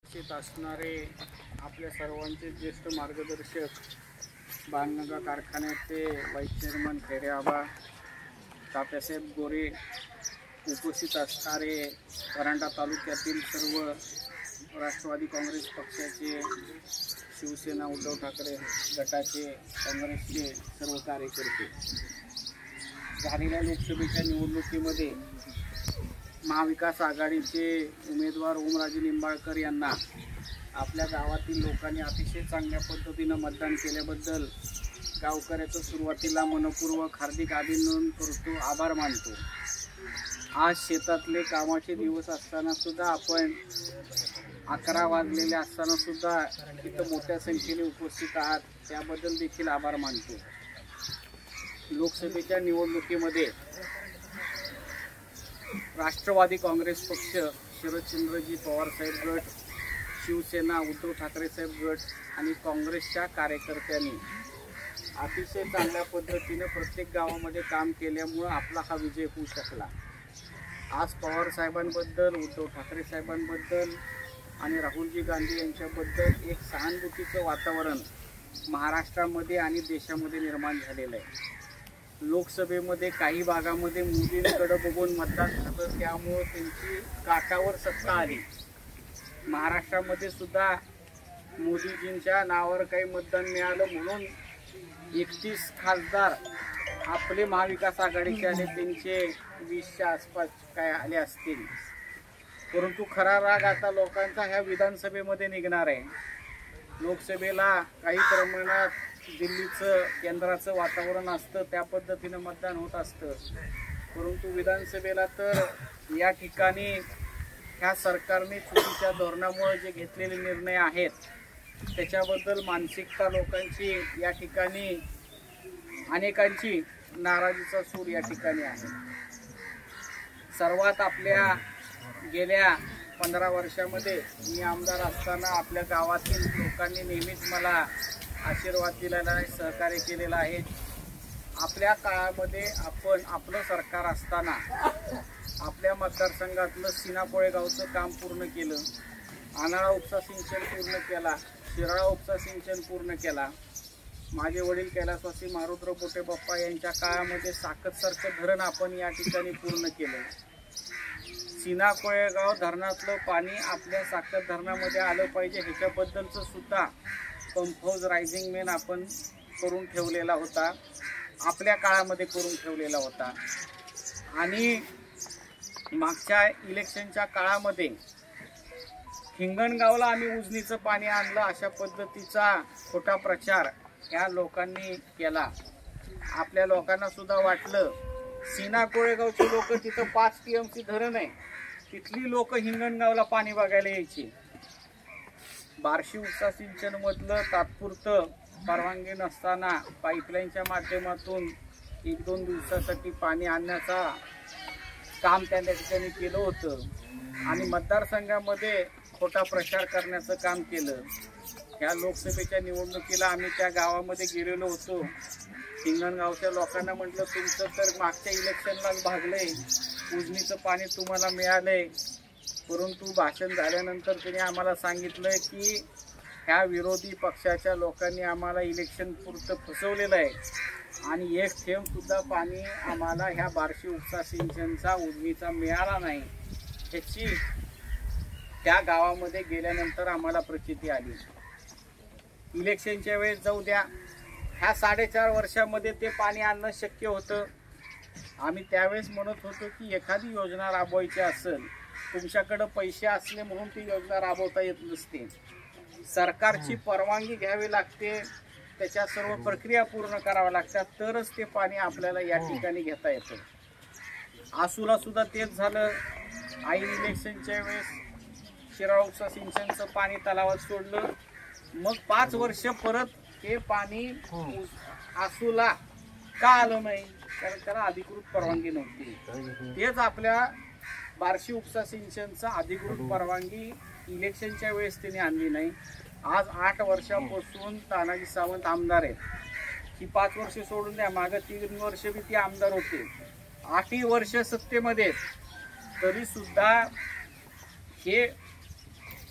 उपस्थित असणारे आपल्या सर्वांचे ज्येष्ठ मार्गदर्शक बाणनगा कारखान्याचे व्हाईस चेअरमन खैरे आबा, तात्यासाहेब गोरे, उपस्थित असणारे परांडा तालुक्यातील सर्व राष्ट्रवादी काँग्रेस पक्षाचे, शिवसेना उद्धव ठाकरे गटाचे, काँग्रेसचे सर्व कार्यकर्ते, झालेल्या लोकसभेच्या निवडणुकीमध्ये महाविकास आघाडीचे उमेदवार ओमराजे निंबाळकर यांना आपल्या गावातील लोकांनी अतिशय चांगल्या पद्धतीनं मतदान केल्याबद्दल गावकऱ्याचं सुरुवातीला मनपूर्वक हार्दिक अभिनंदन करतो, आभार मानतो। आज शेतातले कामाचे दिवस असताना सुद्धा आपण 11 वाजलेले असताना सुद्धा इथं मोठ्या संख्येने उपस्थित आहात, त्याबद्दल देखील आभार मानतो। लोकसभेच्या निवडणुकीमध्ये राष्ट्रवादी काँग्रेस पक्ष, शरदचंद्रजी पवार साहेब गट, शिवसेना उद्धव ठाकरे साहेब गट आणि काँग्रेसच्या कार्यकर्त्यांनी अतिशय चांगल्या पद्धतीने प्रत्येक गावामध्ये काम केल्यामुळे आपला हा विजय होऊ शकला। आज पवार साहेबांबद्दल, उद्धव ठाकरे साहेबांबद्दल आणि राहुलजी गांधी यांच्याबद्दल एक सहानुभूतीचं वातावरण महाराष्ट्रामध्ये आणि देशामध्ये निर्माण झालेलं आहे। लोकसभेमध्ये काही भागामध्ये मोदींकडे बघून मतदान झालं, त्यामुळे त्यांची काठावर सत्ता आली। महाराष्ट्रामध्ये सुद्धा मोदीजींच्या नावावर काही मतदान मिळालं म्हणून 31 खासदार आपले महाविकास आघाडीचे आले, त्यांचे 20च्या आसपास काय आले असतील। परंतु खरा राग आता लोकांचा ह्या विधानसभेमध्ये निघणार आहे। लोकसभेला काही प्रमाणात दिल्लीचं केंद्राचं वातावरण असतं, त्या पद्धतीनं मतदान होत असतं, परंतु विधानसभेला तर या ठिकाणी ह्या सरकारने चुकीच्या धोरणामुळे जे घेतलेले निर्णय आहेत त्याच्याबद्दल मानसिकता लोकांची या ठिकाणी अनेकांची नाराजीचा सूर या ठिकाणी आहे। सर्वात आपल्या गेल्या 15 वर्षामध्ये मी आमदार असताना आपल्या गावातील लोकांनी नेहमीच मला आशीर्वाद दिलेला आहे, सहकार्य केलेलं आहे। आपल्या काळामध्ये आपण आपलं सरकार असताना आपल्या मतदारसंघातलं सीनाकोळेगावचं काम पूर्ण केलं, आनाळा उपसा सिंचन पूर्ण केला, शिराळा उपसा सिंचन पूर्ण केला। माझे वडील कैलासवासी मारुतराव पोटे बाप्पा यांच्या काळामध्ये साकतसारखं धरण आपण या ठिकाणी पूर्ण केलं। सीनाकोळेगाव धरणातलं पाणी आपल्या साकत धरणामध्ये आलं पाहिजे ह्याच्याबद्दलचं सुद्धा पंप हाऊस रायझिंग मेन आपण करून ठेवलेला होता, आपल्या काळामध्ये करून ठेवलेला होता। आणि मागच्या इलेक्शनच्या काळामध्ये हिंगणगावला आम्ही उजनीचं पाणी आणलं, अशा पद्धतीचा खोटा प्रचार ह्या लोकांनी केला। आपल्या लोकांना सुद्धा वाटलं सीनाकोळेगावचे लोक, तिथं 5 TMC धरण आहे, तिथली लोक हिंगणगावला पाणी बघायला यायची। बार्शी उपसा सिंचन मधलं तात्पुरतं परवानगी नसताना पाईपलाईनच्या माध्यमातून 1-2 दिवसासाठी पाणी आणण्याचा काम त्या ठिकाणी केलं होतं आणि मतदारसंघामध्ये खोटा प्रचार करण्याचं काम केलं। ह्या लोकसभेच्या निवडणुकीला आम्ही त्या गावामध्ये गेलेलो होतो। हिंगणगावच्या लोकांना म्हटलं तुमचं तर मागच्या इलेक्शनलाच भागलंय, उजनीचं पाणी तुम्हाला मिळालंय, परंतु भाषण झाल्यानंतर त्यांनी आम्हाला सांगितलं की ह्या विरोधी पक्षाच्या लोकांनी आम्हाला इलेक्शन पुरतं फसवलेलं आहे आणि एक थेंब सुद्धा पाणी आम्हाला ह्या बार्शी उपसा सिंचनचा उजनीचा मिळाला नाही, ह्याची त्या गावामध्ये गेल्यानंतर आम्हाला प्रचिती आली। इलेक्शनच्या वेळेस जाऊ द्या, ह्या 4.5 वर्षामध्ये ते पाणी आणणं शक्य होतं। आम्ही त्यावेळेस म्हणत होतो की एखादी योजना राबवायची असेल, तुमच्याकडे पैसे असले म्हणून ती योजना राबवता येत नसते, सरकारची परवानगी घ्यावी लागते, त्याच्या सर्व प्रक्रिया पूर्ण कराव्या लागतात, तरच ते पाणी आपल्याला या ठिकाणी घेता येतं। आसूला सुद्धा तेच झालं। ऐन इलेक्शनच्या वेळेस शिराळा उपसा सिंचनचं पाणी तलावात सोडलं, मग 5 वर्ष परत हे पाणी आसूला का आलं नाही, कारण त्याला अधिकृत परवानगी नव्हती। तेच आपल्या बार्शी उपसा सिंचनचा अधिकृत परवानगी इलेक्शनच्या वेळेस त्यांनी आणली नाही। आज 8 वर्षापासून तानाजी सावंत आमदार आहेत, ही 5 वर्ष सोडून द्या, मागे 3 वर्ष बी ते आमदार होते, 8 वर्ष सत्तेमध्ये, तरी सुद्धा हे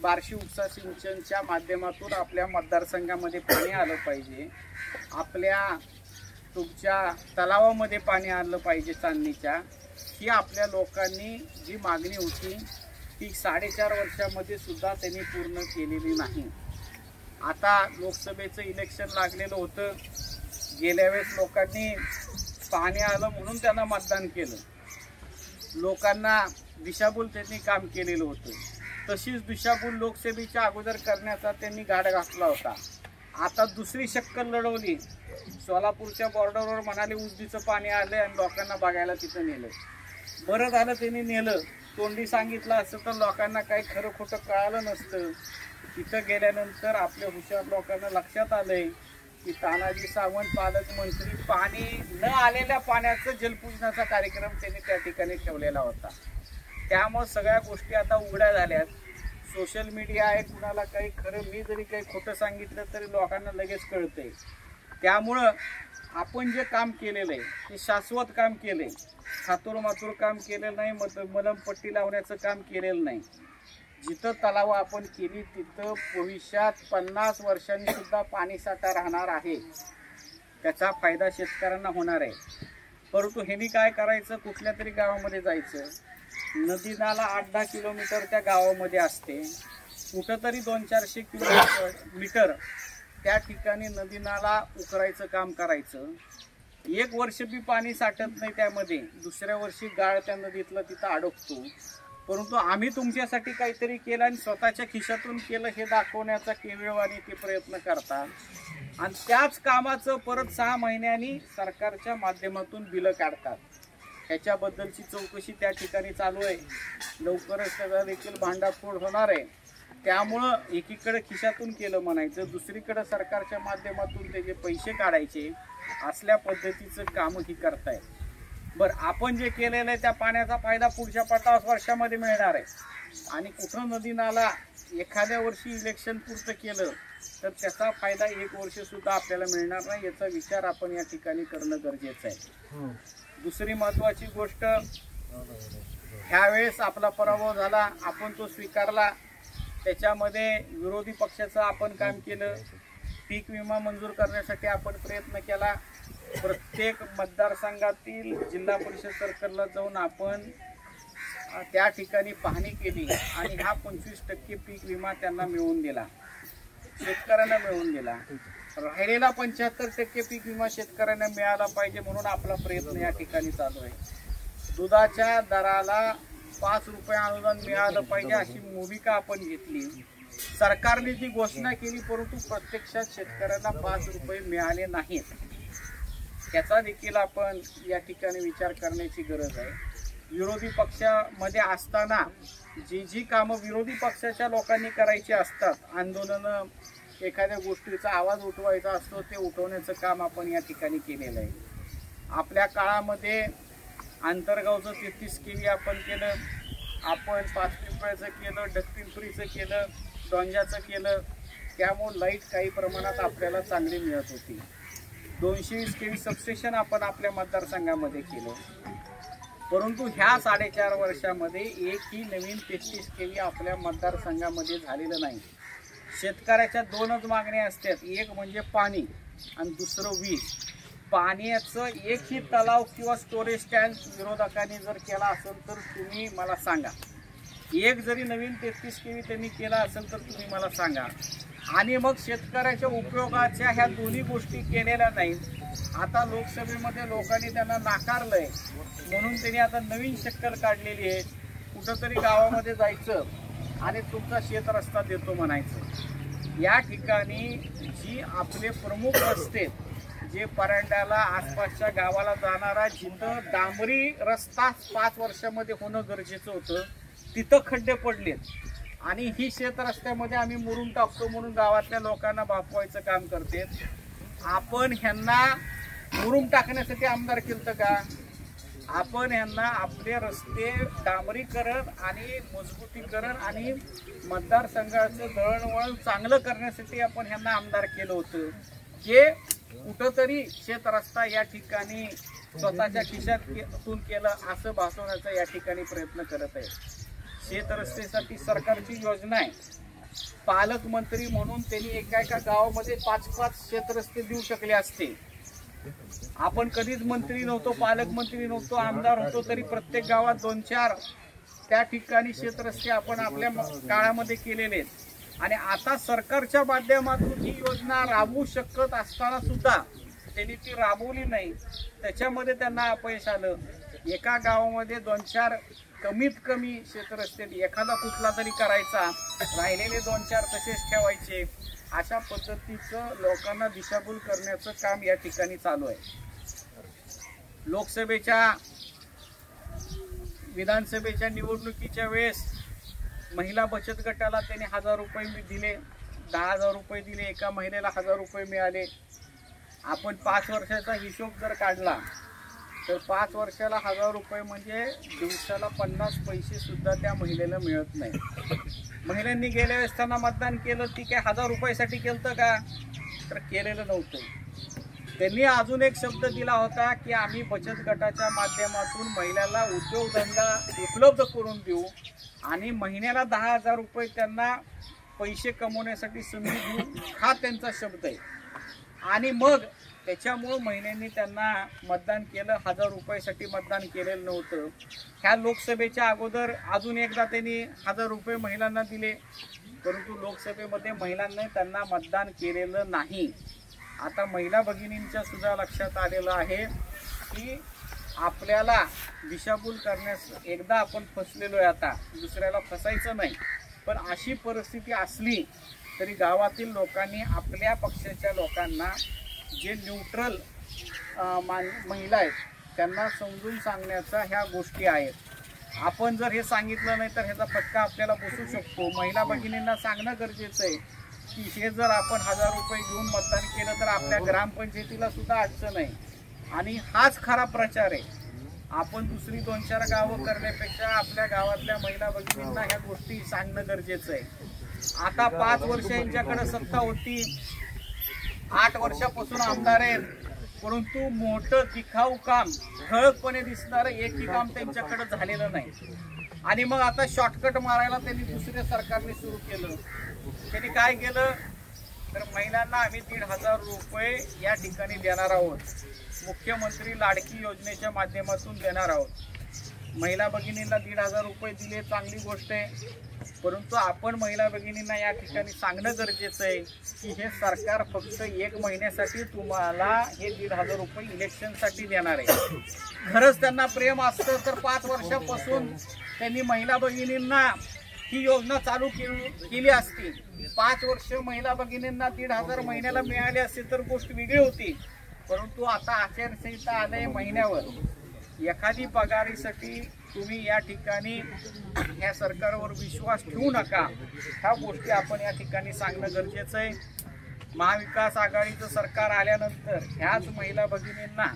बार्शी उपसा सिंचनच्या माध्यमातून आपल्या मतदारसंघामध्ये पाणी आलं पाहिजे, आपल्या तुमच्या तलावामध्ये पाणी आलं पाहिजे चांदणीच्या, ही आपल्या लोकांनी जी मागणी होती ती 4.5 वर्षामध्ये सुद्धा त्यांनी पूर्ण केलेली नाही. आता लोकसभेचं इलेक्शन लागलेलं होतं, गेल्या वेळेस लोकांनी पाणी आलं म्हणून त्यांना मतदान केलं, लोकांना दिशाभूल त्यांनी काम केलेलं होतं. तशीच दिशाभूल लोकसभेच्या अगोदर करण्याचा त्यांनी घाट घातला होता. आता दुसरी शक्कल लढवली, सोलापूरच्या बॉर्डरवर म्हणाले उजनीचं पाणी आलं आणि लोकांना बघायला तिथं नेलं. बरं झालं त्यांनी नेलं, तोंडी सांगितलं असतं तर लोकांना काही खरं खोटं कळालं नसतं. तिथं गेल्यानंतर आपल्या हुशार लोकांना लक्षात आलंय की तानाजी सावंत पालकमंत्री पाणी न आलेल्या पाण्याचं जलपूजनाचा कार्यक्रम त्यांनी त्या ठिकाणी ठेवलेला होता. त्यामुळे सगळ्या गोष्टी आता उघड्या झाल्यात. सोशल मीडिया आहे, कुणाला काही खरं, मी जरी काही खोटं सांगितलं तरी लोकांना लगेच कळतंय. त्यामुळं आपण जे काम केलेलं आहे ते शाश्वत काम केलंय, खातूर मातूर काम केलेलं नाही, मलमपट्टी लावण्याचं काम केलेलं नाही. जिथं तलाव आपण केली तिथं भविष्यात 50 वर्षांनी सुद्धा पाणी साठा राहणार आहे, त्याचा फायदा शेतकऱ्यांना होणार आहे. परंतु ह्यांनी काय करायचं, कुठल्या तरी गावामध्ये जायचं, नदी नाला 8-10 किलोमीटर त्या गावामध्ये असते, कुठंतरी 200-400 किलोमीटर त्या ठिकाणी नदी नाला उकरायचं काम करायचं. 1 वर्ष बी पाणी साठत नाही त्यामध्ये, दुसऱ्या वर्षी गाळ त्या नदीतलं तिथं अडकतो. परंतु आम्ही तुमच्यासाठी काहीतरी केलं आणि स्वतःच्या खिशातून केलं हे दाखवण्याचा केविळवाणी ते प्रयत्न करतात. आणि त्याच कामाचं परत 6 महिन्यांनी सरकारच्या माध्यमातून बिलं काढतात. ह्याच्याबद्दलची चौकशी त्या ठिकाणी चालू आहे, लवकरच त्याचा देखील भांडाफोड होणार आहे. त्यामुळं एकीकडे खिशातून केलं म्हणायचं, दुसरीकडे सरकारच्या माध्यमातून त्याचे पैसे काढायचे, असल्या पद्धतीचं कामं ही करतायत. बरं, आपण जे केलेलं आहे त्या पाण्याचा फायदा पुढच्या 50 वर्षामध्ये मिळणार आहे. आणि कुठं नदी नाला एखाद्या वर्षी इलेक्शन पुरतं केलं तर त्याचा फायदा 1 वर्ष सुद्धा आपल्याला मिळणार नाही, याचा विचार आपण या ठिकाणी करणं गरजेचं आहे. दुसरी महत्त्वाची गोष्ट, ह्यावेळेस आपला पराभव झाला, आपण तो स्वीकारला. त्याच्यामध्ये विरोधी पक्षाचं आपण काम केलं, पीक विमा मंजूर करण्यासाठी आपण प्रयत्न केला. प्रत्येक मतदारसंघातील जिल्हा परिषद सर्कलला जाऊन आपण त्या ठिकाणी पाहणी केली आणि हा 25% पीक विमा त्यांना मिळवून दिला, शेतकऱ्यांना मिळवून दिला. राहिलेला 75% पीक विमा शेतकऱ्यांना मिळाला पाहिजे म्हणून आपला प्रयत्न या ठिकाणी चालू आहे. दुधाच्या दराला 5 रुपये अनुदान मिळालं पाहिजे अशी भूमिका आपण घेतली. सरकारने ती घोषणा केली, परंतु प्रत्यक्षात शेतकऱ्यांना 5 रुपये मिळाले नाहीत. त्याचा देखील आपण या ठिकाणी विचार करण्याची गरज आहे. विरोधी पक्षामध्ये असताना जी कामं विरोधी पक्षाच्या लोकांनी करायची असतात, आंदोलनं, एखाद्या गोष्टीचा आवाज उठवायचा असतो, ते उठवण्याचं काम आपण या ठिकाणी केलेलं आहे. आपल्या काळामध्ये आंतरगावचं 33 KV आपण केलं, आपण 5 पिंपळ्याचं केलं, ढगपिंपरीचं केलं, डोंजाचं केलं. त्यामुळे लाईट काही प्रमाणात आपल्याला चांगली मिळत होती. 220 KV सबस्टेशन आपण आपल्या मतदारसंघामध्ये केलं. परंतु ह्या 4.5 वर्षामध्ये एकही नवीन 33 KV आपल्या मतदारसंघामध्ये झालेलं नाही. शेतकऱ्याच्या 2च मागण्या असतात, एक म्हणजे पाणी आणि दुसरं वीज. पाण्याचं एकही तलाव किंवा स्टोरेज टँक विरोधकांनी जर केला असेल तर तुम्ही मला सांगा. एक जरी नवीन 33 KV त्यांनी केला असेल तर तुम्ही मला सांगा. आणि मग शेतकऱ्याच्या उपयोगाच्या ह्या दोन्ही गोष्टी केलेल्या नाहीत. आता लोकसभेमध्ये लोकांनी त्यांना नाकारलंय म्हणून त्यांनी आता नवीन शक्कल काढलेली आहे. कुठंतरी गावामध्ये जायचं आणि तुमचा शेत रस्ता देतो म्हणायचं. या ठिकाणी जी आपले प्रमुख रस्ते, जे परांड्याला आसपासच्या गावाला जाणारा, जिथं डांबरी रस्ता 5 वर्षामध्ये होणं गरजेचं होतं, तिथं खड्डे पडलेत. आणि ही शेत रस्त्यामध्ये आम्ही मुरुम टाकतो म्हणून गावातल्या लोकांना भापवायचं काम करते. आपण ह्यांना मुरुम टाकण्यासाठी आमदार केलं का? आपण ह्यांना आपले रस्ते डांबरीकरण आणि मजबूतीकरण आणि मतदारसंघाचं दळणवळण चांगलं करण्यासाठी आपण ह्यांना आमदार केलं होतं. हे कुठंतरी शेत रस्ता या ठिकाणी स्वतःच्या खिशातून केलं असं भासवण्याचा या ठिकाणी प्रयत्न करत आहे. शेत रस्त्यासाठी सरकारची योजना आहे, पालकमंत्री म्हणून त्यांनी एका गावामध्ये 5-5 शेतरस्ते देऊ शकले असते. आपण कधीच मंत्री नव्हतो, पालकमंत्री नव्हतो, आमदार होतो, तरी प्रत्येक गावात 2-4 त्या ठिकाणी शेतरस्ते आपण आपल्या काळामध्ये केलेले आहेत. आणि आता सरकारच्या माध्यमातून ही योजना राबवू शकत असताना सुद्धा त्यांनी ती राबवली नाही. त्याच्यामध्ये त्यांना अपयश आलं. एका गावामध्ये 2-4 कमीत कमी शेतरस्ते एखादा कुठला तरी करायचा, राहिलेले 2-4 तसेच ठेवायचे. अशा पद्धतीचं लोकांना दिशाभूल करण्याचं काम या ठिकाणी चालू आहे. विधानसभेच्या निवडणुकीच्या वेळेस महिला बचत गटाला त्यांनी 1000 रुपये दिले, 10,000 रुपये दिले, एका महिलेला 1000 रुपये मिळाले. आपण 5 वर्षाचा हिशोब जर काढला तर 5 वर्षाला 1000 रुपये म्हणजे दिवसाला 50 पैसे सुद्धा त्या महिलेला मिळत नाही. महिलांनी गेल्या वेळेस त्यांना मतदान केलं, ती काय 1000 रुपयासाठी केलं का? तर केलेलं नव्हतं. त्यांनी अजून एक शब्द दिला होता की आम्ही बचत गटाच्या माध्यमातून महिलांना उद्योगधंदा उपलब्ध करून देऊ आणि महिन्याला 10,000 रुपये त्यांना पैसे कमवण्यासाठी संधी देऊ, हा त्यांचा शब्द आहे. आणि मग त्याच्यामुळं महिलांनी त्यांना मतदान केलं. 1000 रुपयासाठी मतदान केलेलं नव्हतं. ह्या लोकसभेच्या अगोदर अजून एकदा त्यांनी 1000 रुपये महिलांना दिले, परंतु लोकसभेमध्ये महिलांनी त्यांना मतदान केलेलं नाही. आता महिला भगिनींच्या सुद्धा लक्षात आलेलं आहे की आपल्याला दिशाभूल करण्यास एकदा आपण फसलेलो आहे, आता दुसऱ्याला फसायचं नाही. पण अशी परिस्थिती असली तरी गावातील लोकांनी आपल्या पक्षाच्या लोकांना जे न्यूट्रल महिला आहेत त्यांना समजून सांगण्याच्या ह्या गोष्टी आहेत. आपण जर हे सांगितलं नाही तर ह्याचा फटका आपल्याला बसू शकतो. महिला भगिनींना सांगणं गरजेचं आहे की हे जर आपण 1000 रुपये घेऊन मतदान केलं तर आपल्या ग्रामपंचायतीला सुद्धा अडचण आहे. आणि हाच खरा प्रचार आहे. आपण दुसरी 2-4 गावं करण्यापेक्षा आपल्या गावातल्या महिला भगिनींना ह्या गोष्टी सांगणं गरजेचं आहे. आता 5 वर्ष यांच्याकडे सत्ता होती, 8 वर्षापासून आमदार आहेत, परंतु मोठं दिखाऊ काम, ठळकपणे दिसणारं एकही काम त्यांच्याकडे झालेलं नाही. आणि मग आता शॉर्टकट मारायला त्यांनी दुसऱ्या सरकारने सुरू केलं. त्यांनी काय केलं तर महिलांना आम्ही 1,500 रुपये या ठिकाणी देणार आहोत, मुख्यमंत्री लाडकी योजनेच्या माध्यमातून देणार आहोत. महिला भगिनींना 1,500 रुपये दिले, चांगली गोष्ट आहे. परंतु आपण महिला भगिनींना या ठिकाणी सांगणं गरजेचं आहे की हे सरकार फक्त 1 महिन्यासाठी तुम्हाला हे 1,500 रुपये इलेक्शनसाठी देणार आहे. खरंच त्यांना प्रेम असतं तर 5 वर्षापासून त्यांनी महिला भगिनींना ही योजना चालू केली असती. 5 वर्ष महिला भगिनींना 1,500 महिन्याला मिळाले असते तर गोष्ट वेगळी होती. परंतु आता आचारसंहिता आलंय महिन्यावर. एखादी पगारीसाठी तुम्ही या ठिकाणी ह्या सरकारवर विश्वास ठेवू नका. ह्या गोष्टी आपण या ठिकाणी सांगणं गरजेचं आहे. महाविकास आघाडीचं सरकार आल्यानंतर ह्याच महिला भगिनींना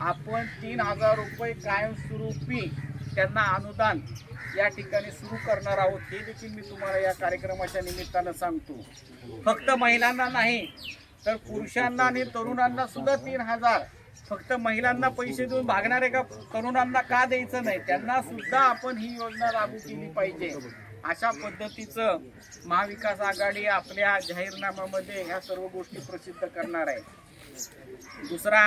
आपण 3,000 रुपये कायमस्वरूपी त्यांना अनुदान या ठिकाणी सुरू करणार आहोत. हे देखील मी तुम्हाला या कार्यक्रमाच्या निमित्तानं सांगतो. फक्त महिलांना नाही तर पुरुषांना आणि तरुणांना सुद्धा 3,000. फक्त महिलांना पैसे देऊन भागणारे का तरुणांना का द्यायचं नाही, त्यांना सुद्धा आपण ही योजना लागू केली पाहिजे. अशा पद्धतीचं महाविकास आघाडी आपल्या जाहीरनाम्यामध्ये ह्या सर्व गोष्टी प्रसिद्ध करणार आहे. दुसरा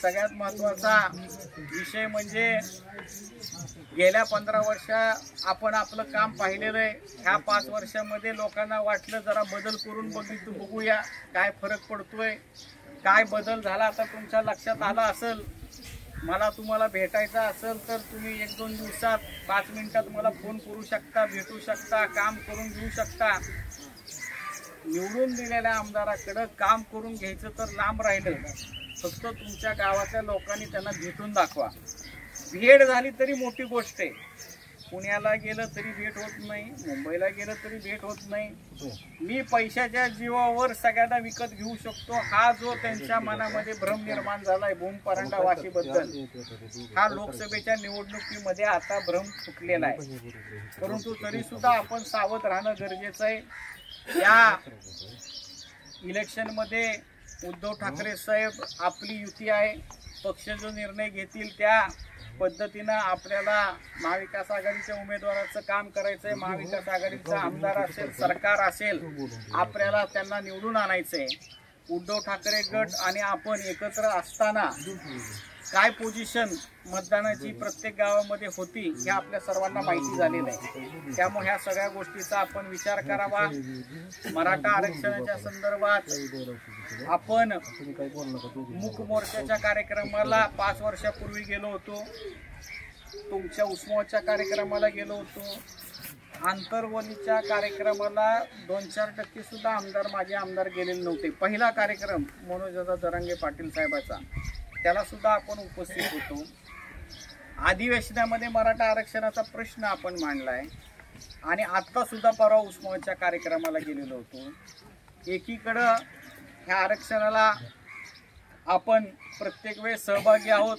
सगळ्यात महत्त्वाचा विषय म्हणजे गेल्या 15 वर्ष आपण आपलं काम पाहिलेलं आहे. ह्या 5 वर्षामध्ये लोकांना वाटलं जरा बदल करून बघूया काय फरक पडतोय, काय बदल झाला. आता तुमच्या लक्षात आला असेल, मला तुम्हाला भेटायचं असेल तर तुम्ही 1-2 दिवसात 5 मिनिटात मला फोन करू शकता, भेटू शकता, काम करून घेऊ शकता. निवडून दिलेल्या आमदाराकडं काम करून घ्यायचं तर लांब राहिलं, फक्त तुमच्या गावातल्या लोकांनी त्यांना भेटून दाखवा. भेट झाली तरी मोठी गोष्ट आहे. पुण्याला गेलं तरी भेट होत नाही, मुंबईला गेलं तरी भेट होत नाही. मी पैशाच्या जीवावर सगळ्यांना विकत घेऊ शकतो, हा जो त्यांच्या मनामध्ये भ्रम निर्माण झालाय भूमपरांडा वाशीबद्दल, हा लोकसभेच्या निवडणुकीमध्ये आता भ्रम फुटलेला आहे. परंतु तरी सुद्धा आपण सावध राहणं गरजेचं आहे. या इलेक्शनमध्ये उद्धव ठाकरे साहेब आपली युती आहे, पक्ष जो निर्णय घेतील त्या पद्धतीनं आपल्याला महाविकास आघाडीच्या उमेदवाराचं काम करायचंय, महाविकास आघाडीचा आमदार असेल, सरकार असेल, आपल्याला त्यांना निवडून आणायचंय। उद्धव ठाकरे गट आणि आपण एकत्र असताना काय पोझिशन मतदानाची प्रत्येक गावामध्ये होती हे आपल्या सर्वांना माहिती झालेलं आहे। त्यामुळे ह्या सगळ्या गोष्टीचा आपण विचार करावा। मराठा आरक्षणाच्या संदर्भात आपण मूक मोर्चाच्या कार्यक्रमाला 5 वर्षापूर्वी गेलो होतो, तुमच्या उस्मावच्या कार्यक्रमाला गेलो होतो, आंतरवलीच्या कार्यक्रमाला 2-4% सुद्धा माझे आमदार गेलेले नव्हते। पहिला कार्यक्रम मनोजदादा जरांगे पाटील साहेबाचा, त्याला सुद्धा आपण उपस्थित होतो। अधिवेशनामध्ये मराठा आरक्षणाचा प्रश्न आपण मांडलाय आणि आता सुद्धा परवा उस्मावच्या कार्यक्रमाला गेलेलो होतो। एकीकडं ह्या आरक्षणाला आपण प्रत्येक वेळेस सहभागी आहोत,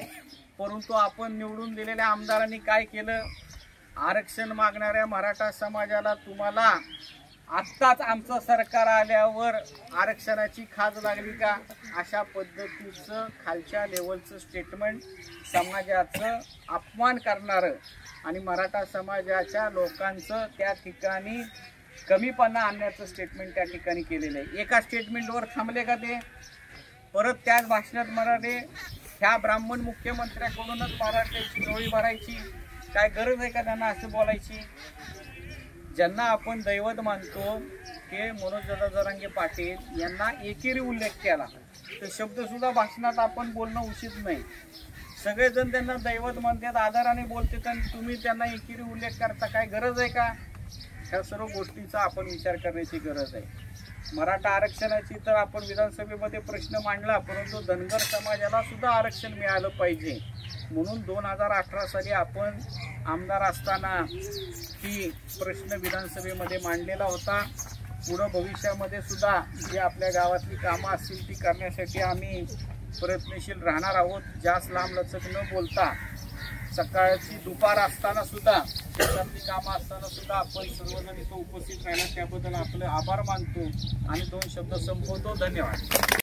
परंतु आपण निवडून दिलेल्या आमदारांनी काय केलं? आरक्षण मागणाऱ्या मराठा समाजाला तुम्हाला आत्ताच आमचं सरकार आल्यावर आरक्षणाची खाज लागली का, अशा पद्धतीचं खालच्या लेवलचं स्टेटमेंट समाजाचं अपमान करणारं आणि मराठा समाजाच्या लोकांचं त्या ठिकाणी कमीपणा आणण्याचं स्टेटमेंट त्या ठिकाणी केलेलं आहे। एका स्टेटमेंटवर थांबले का ते? परत त्याच भाषणात म्हणाले ह्या ब्राह्मण मुख्यमंत्र्याकडूनच मराठ्याची डोळी भरायची, काय गरज आहे का त्यांना असं बोलायची? ज्यांना आपण दैवत मानतो ते मनोजदादा जरांगे पाटील यांना एकेरी उल्लेख केला, तर शब्द सुद्धा भाषणात आपण बोलणं उचित नाही। सगळेजण त्यांना दैवत मानतात, आदराने बोलतात आणि तुम्ही त्यांना एकेरी उल्लेख करता, काय गरज आहे का? ह्या सर्व गोष्टींचा आपण विचार करण्याची गरज आहे। मराठा आरक्षणाची तर आपण विधानसभेमध्ये प्रश्न मांडला, परंतु धनगर समाजाला सुद्धा आरक्षण मिळालं पाहिजे म्हणून 2018 साली आपण आमदार असताना ही प्रश्न विधानसभेमध्ये मांडलेला होता। पुढं भविष्यामध्ये सुद्धा जी आपल्या गावातली कामं असतील ती करण्यासाठी आम्ही प्रयत्नशील राहणार आहोत। जास्त लांबलचक न बोलता सकाळची दुपार असताना सुद्धा शेतातली कामं असताना सुद्धा आपण सर्वजण इथं उपस्थित राहिला त्याबद्दल आपले आभार मानतो आणि 2 शब्द संपवतो। धन्यवाद।